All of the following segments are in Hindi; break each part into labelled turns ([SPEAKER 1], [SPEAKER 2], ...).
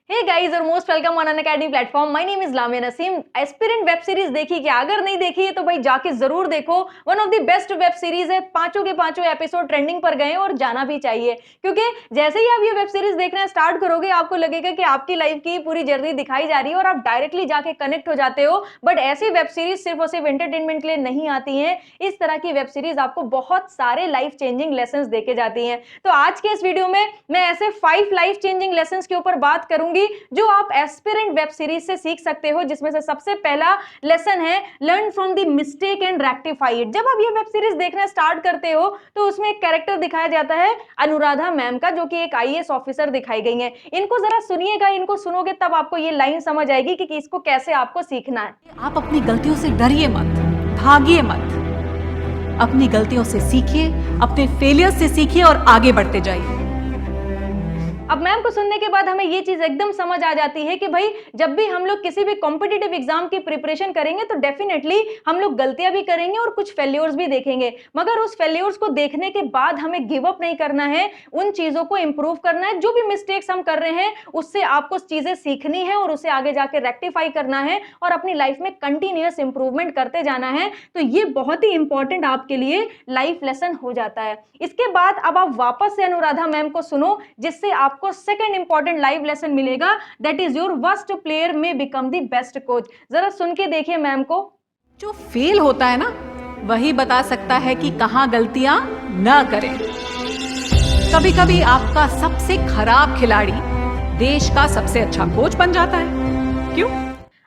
[SPEAKER 1] हे गाइस और most welcome on Unacademy platform. My name is लामिया Naseem. Aspirant web series देखी क्या? अगर नहीं देखी है तो भाई जाके जरूर देखो। One of the best web series है। पांचों के पांचों एपिसोड ट्रेंडिंग पर गए और जाना भी चाहिए, क्योंकि जैसे ही आप ये वेब सीरीज देखना स्टार्ट करोगे आपको लगेगा कि आपकी लाइफ की पूरी जर्नी दिखाई जा रही है और आप डायरेक्टली जाके कनेक्ट हो जाते हो। बट ऐसी वेब सीरीज सिर्फ और सिर्फ एंटरटेनमेंट के लिए नहीं आती है। इस तरह की वेब सीरीज आपको बहुत सारे लाइफ चेंजिंग लेसन देके जाती है। तो आज के इस वीडियो में मैं ऐसे 5 लाइफ चेंजिंग लेसन के ऊपर बात करूंगी जो आप एस्पिरेंट वेब सीरीज से सीख सकते हो, जिसमें से सबसे पहला लेसन है learn from the mistake and rectify it. जब आप ये वेब सीरीज देखना स्टार्ट करते हो तो उसमें एक कैरेक्टर दिखाया जाता है अनुराधा मैम का, जो कि एक आईएएस ऑफिसर दिखाई गई है। इनको जरा सुनिएगा, इनको सुनोगे तब आपको ये लाइन समझ आएगी कि इसको कैसे आपको सीखना है।
[SPEAKER 2] आप अपनी गलतियों से डरिए मत, भागिए मत, अपनी गलतियों से सीखिए, अपने फेलियर से सीखिए और आगे बढ़ते जाइए।
[SPEAKER 1] अब मैम को सुनने के बाद हमें ये चीज एकदम समझ आ जाती है कि भाई जब भी हम लोग किसी भी कॉम्पिटिटिव एग्जाम की प्रिपरेशन करेंगे तो डेफिनेटली हम लोग गलतियां भी करेंगे और कुछ फेल्योर्स भी देखेंगे, मगर उस फेल्योर्स को देखने के बाद हमें गिव अप नहीं करना है, उन चीजों को इंप्रूव करना है। जो भी मिस्टेक्स हम कर रहे हैं उससे आपको चीजें सीखनी है और उसे आगे जाके रेक्टिफाई करना है और अपनी लाइफ में कंटिन्यूअस इंप्रूवमेंट करते जाना है। तो ये बहुत ही इंपॉर्टेंट आपके लिए लाइफ लेसन हो जाता है। इसके बाद अब आप वापस से अनुराधा मैम को सुनो, जिससे आपको सेकंड इंपॉर्टेंट लाइव लेसन मिलेगा, that is your worst player में बिकम द बेस्ट कोच। जरा सुन के देखिए मैम को।
[SPEAKER 2] जो फेल होता है ना, वही बता सकता है कि कहां गलतियां न करें। कभी कभी आपका सबसे खराब खिलाड़ी देश का सबसे अच्छा कोच बन जाता है। क्यों?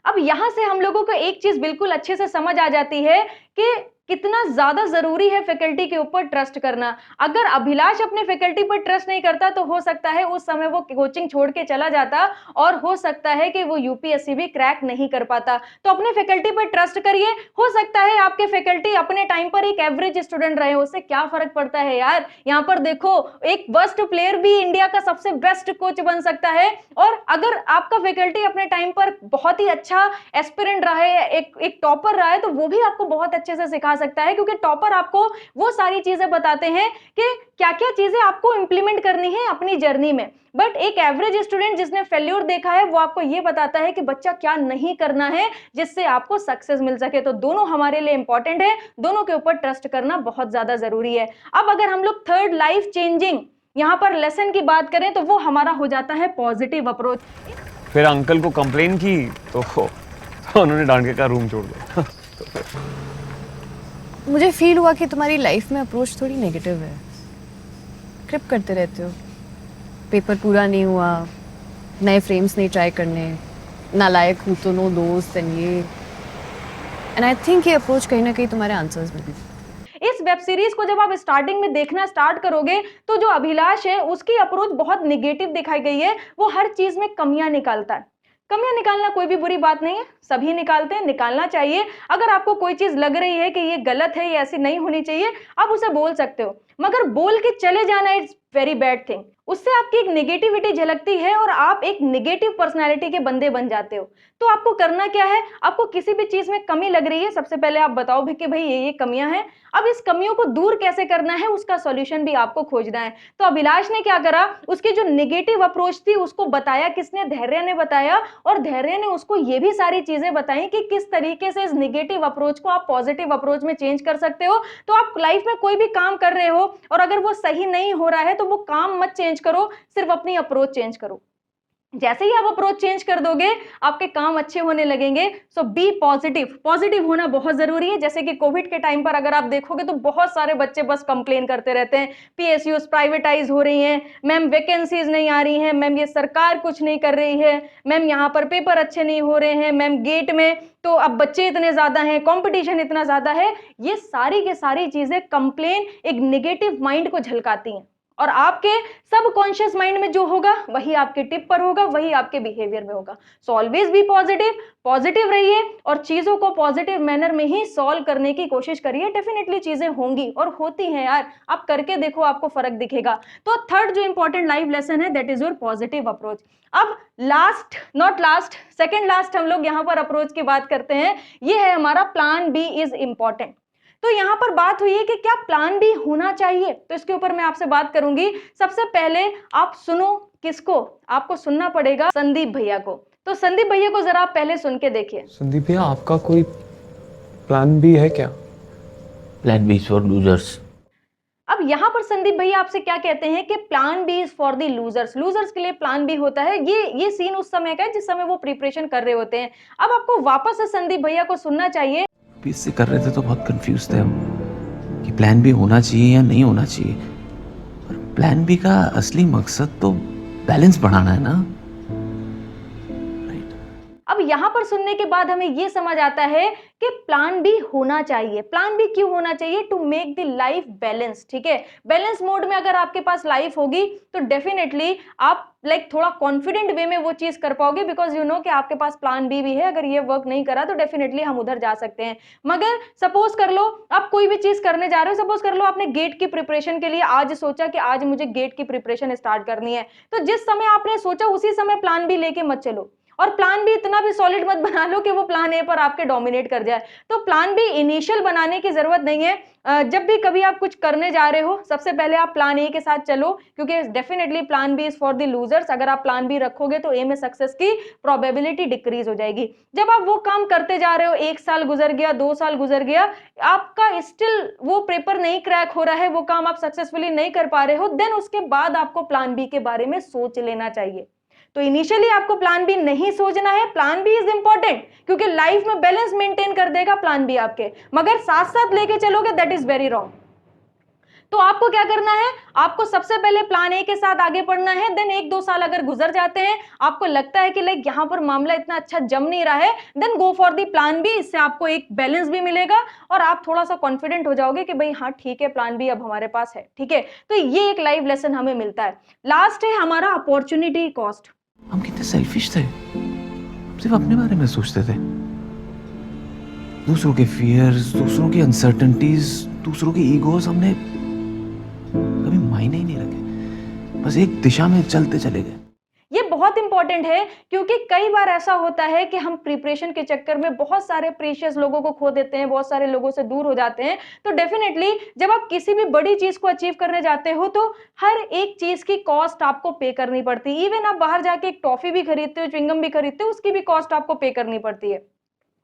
[SPEAKER 1] अब यहां से हम लोगों को एक चीज बिल्कुल अच्छे से समझ आ जाती है कि कितना ज्यादा जरूरी है फैकल्टी के ऊपर ट्रस्ट करना। अगर अभिलाष अपने फैकल्टी पर ट्रस्ट नहीं करता तो हो सकता है उस समय वो कोचिंग छोड़ के चला जाता और हो सकता है कि वो यूपीएससी भी क्रैक नहीं कर पाता। तो अपने फैकल्टी पर ट्रस्ट करिए। हो सकता है आपके फैकल्टी अपने टाइम पर एक एवरेज स्टूडेंट रहे, उससे क्या फर्क पड़ता है यार। यहाँ पर देखो, एक वर्स्ट प्लेयर भी इंडिया का सबसे बेस्ट कोच बन सकता है। और अगर आपका फैकल्टी अपने टाइम पर बहुत ही अच्छा एस्पिरेंट रहा है, एक टॉपर रहा है, तो वो भी आपको बहुत अच्छे से सिखा सकता है, क्योंकि टॉपर आपको वो सारी चीजें बताते हैं कि क्या क्या चीजें आपको इंप्लीमेंट करनी है अपनी जर्नी में। बट एक एवरेज स्टूडेंट जिसने फेल्योर देखा है वो आपको ये बताता है कि बच्चा क्या नहीं करना है जिससे आपको सक्सेस मिल सके। तो दोनों हमारे लिए इंपॉर्टेंट है, दोनों के ऊपर ट्रस्ट करना बहुत ज्यादा जरूरी है। अब अगर हम लोग थर्ड लाइफ चेंजिंग यहां पर लेसन की बात करें तो वो हमारा हो जाता है पॉजिटिव अप्रोच।
[SPEAKER 3] फिर अंकल को कंप्लेन की तो उन्होंने डांट के कहा रूम छोड़ दो।
[SPEAKER 4] मुझे फील हुआ कि तुम्हारी लाइफ में अप्रोच थोड़ी नेगेटिव है। क्रिप करते रहते हो, पेपर पूरा नहीं हुआ, नए फ्रेम्स नहीं ट्राई करने, नालायक हूँ तो नो दोस्त एंड आई थिंक ये अप्रोच कहीं ना कहीं तुम्हारे आंसर्स में भी।
[SPEAKER 1] इस वेब सीरीज को जब आप स्टार्टिंग में देखना स्टार्ट करोगे तो जो अभिलाष है उसकी अप्रोच बहुत निगेटिव दिखाई गई है। वो हर चीज में कमियां निकालता है। कमियां निकालना कोई भी बुरी बात नहीं है, सभी निकालते हैं, निकालना चाहिए। अगर आपको कोई चीज लग रही है कि ये गलत है, ये ऐसी नहीं होनी चाहिए, आप उसे बोल सकते हो, मगर बोल के चले जाना इट्स वेरी बैड थिंग। उससे आपकी एक नेगेटिविटी झलकती है और आप एक नेगेटिव पर्सनालिटी के बंदे बन जाते हो। तो आपको करना क्या है, आपको किसी भी चीज में कमी लग रही है, सबसे पहले आप बताओ भी कि भाई ये कमियां हैं। अब इस कमियों को दूर कैसे करना है उसका सॉल्यूशन भी आपको खोजना है। तो अभिलाष ने क्या करा, उसकी जो नेगेटिव अप्रोच थी उसको बताया किसने? धैर्य ने बताया। और धैर्य ने उसको ये भी सारी चीजें बताई कि किस तरीके से इस नेगेटिव अप्रोच को आप पॉजिटिव अप्रोच में चेंज कर सकते हो। तो आप लाइफ में कोई भी काम कर रहे हो और अगर वो सही नहीं हो रहा है तो वो काम मत चेंज करो, सिर्फ अपनी अप्रोच चेंज करो। जैसे ही आप अप्रोच चेंज कर दोगे आपके काम अच्छे होने लगेंगे। सो बी पॉजिटिव। पॉजिटिव होना बहुत जरूरी है। जैसे कि कोविड के टाइम पर अगर आप देखोगे तो बहुत सारे बच्चे बस कंप्लेन करते रहते हैं, पीएसयूज प्राइवेटाइज हो रही हैं, मैम वैकेंसीज नहीं आ रही हैं, मैम ये सरकार कुछ नहीं कर रही है, मैम यहाँ पर पेपर अच्छे नहीं हो रहे हैं, मैम गेट में तो अब बच्चे इतने ज्यादा हैं, कंपटीशन इतना ज्यादा है। ये सारी की सारी चीजें कंप्लेन एक नेगेटिव माइंड को झलकाती हैं और आपके सबकॉन्शियस माइंड में जो होगा वही आपके टिप पर होगा, वही आपके बिहेवियर में होगा। So always be positive, positive रहिए और चीजों को पॉजिटिव मैनर में ही सॉल्व करने की कोशिश करिए। डेफिनेटली चीजें होंगी और होती हैं यार, आप करके देखो, आपको फर्क दिखेगा। तो थर्ड जो इंपॉर्टेंट लाइफ लेसन है that is your positive approach. अब last not last, second last हम लोग यहाँ पर अप्रोच की बात करते हैं, ये है हमारा प्लान बी इज इंपॉर्टेंट। तो यहाँ पर बात हुई है कि क्या प्लान बी होना चाहिए, तो इसके ऊपर मैं आपसे बात करूंगी। सबसे पहले आप सुनो, किसको? आपको सुनना पड़ेगा संदीप भैया को। तो संदीप भैया को जरा आप पहले सुन के देखिए।
[SPEAKER 3] संदीप भैया, आपका कोई प्लान भी है क्या?
[SPEAKER 5] Plan B for losers.
[SPEAKER 1] अब यहाँ पर संदीप भैया आपसे क्या कहते हैं कि plan B is for the losers, losers के लिए प्लान बी होता है। ये सीन उस समय का है जिस समय वो प्रिपरेशन कर रहे होते हैं। अब आपको वापस से संदीप भैया को सुनना चाहिए।
[SPEAKER 5] भी इससे कर रहे थे तो बहुत कंफ्यूज थे हम कि प्लान बी होना चाहिए या नहीं होना चाहिए। पर प्लान बी का असली मकसद तो बैलेंस बढ़ाना है ना, राइट?
[SPEAKER 1] अब यहाँ पर सुनने के बाद हमें ये समझ आता है कि प्लान बी होना चाहिए। प्लान बी क्यों होना चाहिए? To make the life balance, ठीक है। बैलेंस मोड में अगर आपके पास लाइफ होगी तो डेफिनेटली आप थोड़ा कॉन्फिडेंट वे में वो चीज कर पाओगे, बिकॉज यू नो कि आपके पास प्लान बी भी है। अगर ये वर्क नहीं करा तो डेफिनेटली हम उधर जा सकते हैं। मगर सपोज कर लो आप कोई भी चीज करने जा रहे हो, सपोज कर लो आपने गेट की प्रिपरेशन के लिए आज सोचा कि आज मुझे गेट की प्रिपरेशन स्टार्ट करनी है, तो जिस समय आपने सोचा उसी समय प्लान बी लेके मत चलो, और प्लान बी इतना भी सॉलिड मत बना लो कि वो प्लान ए पर आपके डोमिनेट कर जाए। तो प्लान बी इनिशियल बनाने की जरूरत नहीं है। जब भी कभी आप कुछ करने जा रहे हो, सबसे पहले आप प्लान ए के साथ चलो, क्योंकि definitely plan B is for the losers. अगर आप प्लान बी रखोगे तो ए में सक्सेस की प्रोबेबिलिटी डिक्रीज हो जाएगी। जब आप वो काम करते जा रहे हो, 1 साल गुजर गया, 2 साल गुजर गया, आपका स्टिल वो पेपर नहीं क्रैक हो रहा है, वो काम आप सक्सेसफुली नहीं कर पा रहे हो, देन उसके बाद आपको प्लान बी के बारे में सोच लेना चाहिए। तो इनिशियली आपको प्लान बी नहीं सोचना है। प्लान बी इज इंपॉर्टेंट क्योंकि लाइफ में बैलेंस मेंटेन कर देगा प्लान बी आपके, मगर साथ साथ लेके चलोगे दैट इज वेरी रॉन्ग। तो आपको क्या करना है? आपको सबसे पहले प्लान ए के साथ आगे बढ़ना है। देन 1-2 साल अगर गुजर जाते हैं, आपको लगता है कि यहाँ पर मामला इतना अच्छा जम नहीं रहा है, then go for the plan B. इससे आपको एक बैलेंस भी मिलेगा और आप थोड़ा सा कॉन्फिडेंट हो जाओगे कि भाई हाँ ठीक है, प्लान बी अब हमारे पास है, ठीक है। तो ये एक लाइव लेसन हमें मिलता है। लास्ट है हमारा अपॉर्चुनिटी कॉस्ट।
[SPEAKER 5] हम कितने सेल्फिश थे, सिर्फ अपने बारे में सोचते थे। दूसरों के फियर्स, दूसरों की अनसर्टेनिटीज, दूसरों की ईगोस हमने कभी मायने ही नहीं रखे, बस एक दिशा में चलते चले गए।
[SPEAKER 1] ये बहुत इंपॉर्टेंट है क्योंकि कई बार ऐसा होता है कि हम प्रिपरेशन के चक्कर में बहुत सारे प्रीशियस लोगों को खो देते हैं, बहुत सारे लोगों से दूर हो जाते हैं। तो डेफिनेटली जब आप किसी भी बड़ी चीज को अचीव करने जाते हो तो हर एक चीज की कॉस्ट आपको पे करनी पड़ती है। इवन आप बाहर जाके एक टॉफी भी खरीदते हो, च्युइंगम भी खरीदते हो, उसकी भी कॉस्ट आपको पे करनी पड़ती है।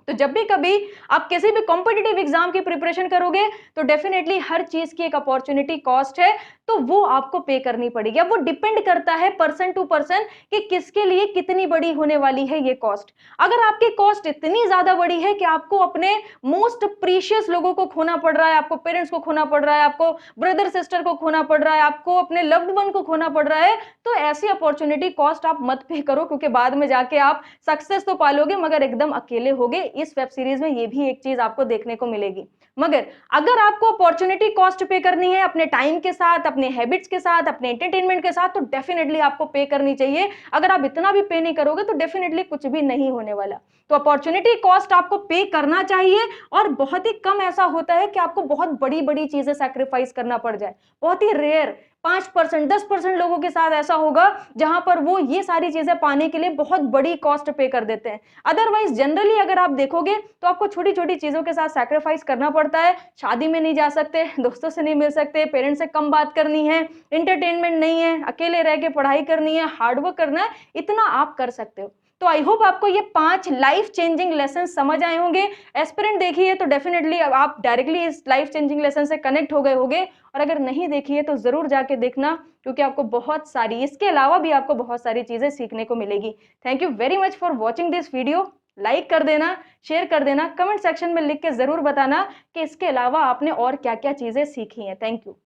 [SPEAKER 1] तो जब भी कभी आप किसी भी कॉम्पिटिटिव एग्जाम की प्रिपरेशन करोगे तो डेफिनेटली हर चीज की एक अपॉर्चुनिटी कॉस्ट है, तो वो आपको पे करनी पड़ेगी। अब वो डिपेंड करता है पर्सन टू पर्सन कि किसके लिए कितनी बड़ी होने वाली है ये कॉस्ट। अगर आपकी कॉस्ट इतनी ज्यादा बड़ी है कि आपको अपने मोस्ट प्रीशियस लोगों को खोना पड़ रहा है, आपको पेरेंट्स को खोना पड़ रहा है, आपको ब्रदर सिस्टर को खोना पड़ रहा है, आपको अपने लव्ड वन को खोना पड़ रहा है, तो ऐसी अपॉर्चुनिटी कॉस्ट आप मत पे करो, क्योंकि बाद में जाके आप सक्सेस तो पालोगे मगर एकदम अकेले होगे। इस वेब सीरीज में ये भी एक चीज आपको देखने को मिलेगी। मगर अगर आपको अपॉर्चुनिटी कॉस्ट पे करनी है अपने टाइम के साथ, अपने हैबिट्स के साथ, अपने एंटरटेनमेंट के साथ, तो डेफिनेटली आपको पे करनी चाहिए। अगर आप इतना भी पे नहीं करोगे तो डेफिनेटली कुछ भी नहीं होने वाला। तो अपॉर्चुनिटी कॉस्ट आपको पे करना चाहिए, और बहुत ही कम ऐसा होता है कि आपको बहुत बड़ी बड़ी चीजें सैक्रिफाइस करना पड़ जाए। बहुत ही रेयर 5%, 10% लोगों के साथ ऐसा होगा जहां पर वो ये सारी चीजें पाने के लिए बहुत बड़ी कॉस्ट पे कर देते हैं। अदरवाइज जनरली अगर आप देखोगे तो आपको छोटी छोटी चीजों के साथ सैक्रिफाइस करना पड़ता है। शादी में नहीं जा सकते, दोस्तों से नहीं मिल सकते, पेरेंट्स से कम बात करनी है, एंटरटेनमेंट नहीं है, अकेले रह के पढ़ाई करनी है, हार्डवर्क करना है, इतना आप कर सकते हो। तो आई होप आपको ये 5 लाइफ चेंजिंग लेसन समझ आए होंगे। एस्पिरेंट देखी है तो डेफिनेटली आप डायरेक्टली इस लाइफ चेंजिंग लेसन से कनेक्ट हो गए होंगे, और अगर नहीं देखी है तो जरूर जाके देखना, क्योंकि आपको बहुत सारी, इसके अलावा भी आपको बहुत सारी चीजें सीखने को मिलेगी। Thank you very much for watching this video. Like कर देना, शेयर कर देना, कमेंट सेक्शन में लिख के जरूर बताना कि इसके अलावा आपने और क्या क्या चीजें सीखी हैं। Thank you.